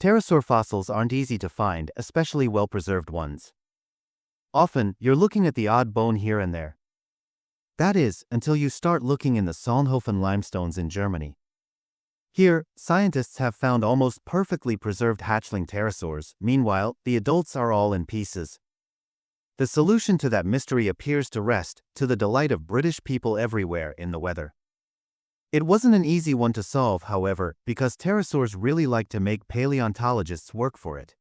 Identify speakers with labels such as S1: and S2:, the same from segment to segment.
S1: Pterosaur fossils aren't easy to find, especially well-preserved ones. Often, you're looking at the odd bone here and there. That is, until you start looking in the Solnhofen limestones in Germany. Here, scientists have found almost perfectly preserved hatchling pterosaurs. Meanwhile, the adults are all in pieces. The solution to that mystery appears to rest, to the delight of British people everywhere, in the weather. It wasn't an easy one to solve, however, because pterosaurs really like to make paleontologists work for it.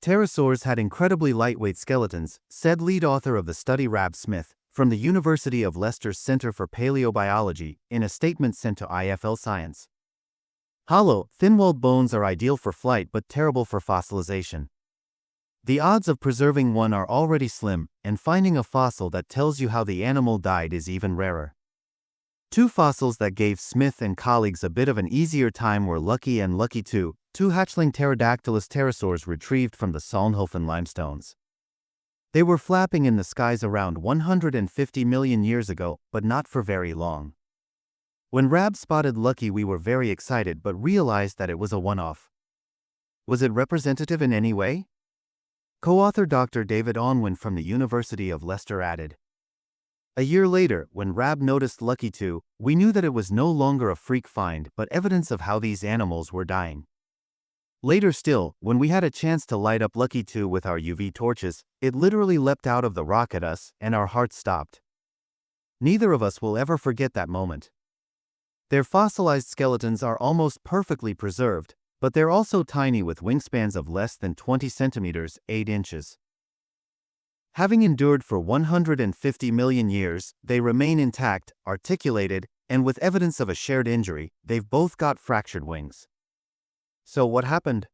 S1: Pterosaurs had incredibly lightweight skeletons, said lead author of the study Rab Smith, from the University of Leicester's Center for Paleobiology, in a statement sent to IFL Science. Hollow, thin-walled bones are ideal for flight but terrible for fossilization. The odds of preserving one are already slim, and finding a fossil that tells you how the animal died is even rarer. Two fossils that gave Smith and colleagues a bit of an easier time were Lucky and Lucky 2, two hatchling Pterodactylus pterosaurs retrieved from the Solnhofen limestones. They were flapping in the skies around 150 million years ago, but not for very long. When Rab spotted Lucky, we were very excited but realized that it was a one-off. Was it representative in any way? Co-author Dr. David Onwin from the University of Leicester added. A year later, when Rab noticed Lucky 2, we knew that it was no longer a freak find but evidence of how these animals were dying. Later still, when we had a chance to light up Lucky 2 with our UV torches, it literally leapt out of the rock at us, and our hearts stopped. Neither of us will ever forget that moment. Their fossilized skeletons are almost perfectly preserved, but they're also tiny with wingspans of less than 20 centimeters, 8 inches. Having endured for 150 million years, they remain intact, articulated, and with evidence of a shared injury. They've both got fractured wings. So what happened?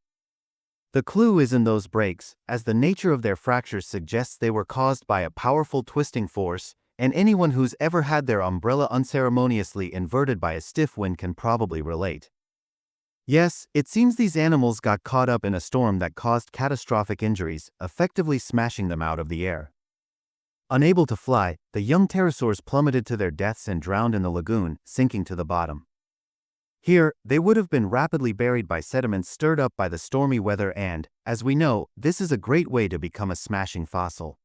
S1: The clue is in those breaks, as the nature of their fractures suggests they were caused by a powerful twisting force, and anyone who's ever had their umbrella unceremoniously inverted by a stiff wind can probably relate. Yes, it seems these animals got caught up in a storm that caused catastrophic injuries, effectively smashing them out of the air. Unable to fly, the young pterosaurs plummeted to their deaths and drowned in the lagoon, sinking to the bottom. Here, they would have been rapidly buried by sediments stirred up by the stormy weather and, as we know, this is a great way to become a smashing fossil.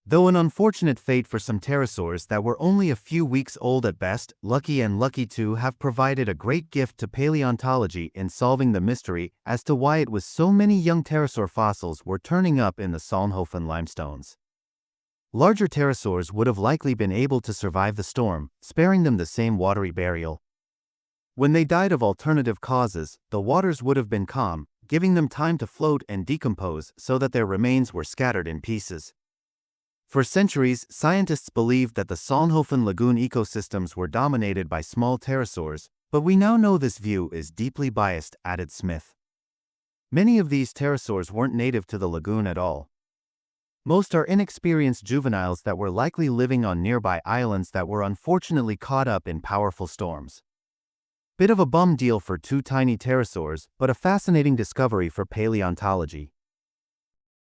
S1: Though an unfortunate fate for some pterosaurs that were only a few weeks old at best, Lucky and Lucky 2 have provided a great gift to paleontology in solving the mystery as to why it was so many young pterosaur fossils were turning up in the Solnhofen limestones. Larger pterosaurs would have likely been able to survive the storm, sparing them the same watery burial. When they died of alternative causes, the waters would have been calm, giving them time to float and decompose so that their remains were scattered in pieces. For centuries, scientists believed that the Solnhofen lagoon ecosystems were dominated by small pterosaurs, but we now know this view is deeply biased, added Smith. Many of these pterosaurs weren't native to the lagoon at all. Most are inexperienced juveniles that were likely living on nearby islands that were unfortunately caught up in powerful storms. Bit of a bum deal for two tiny pterosaurs, but a fascinating discovery for paleontology.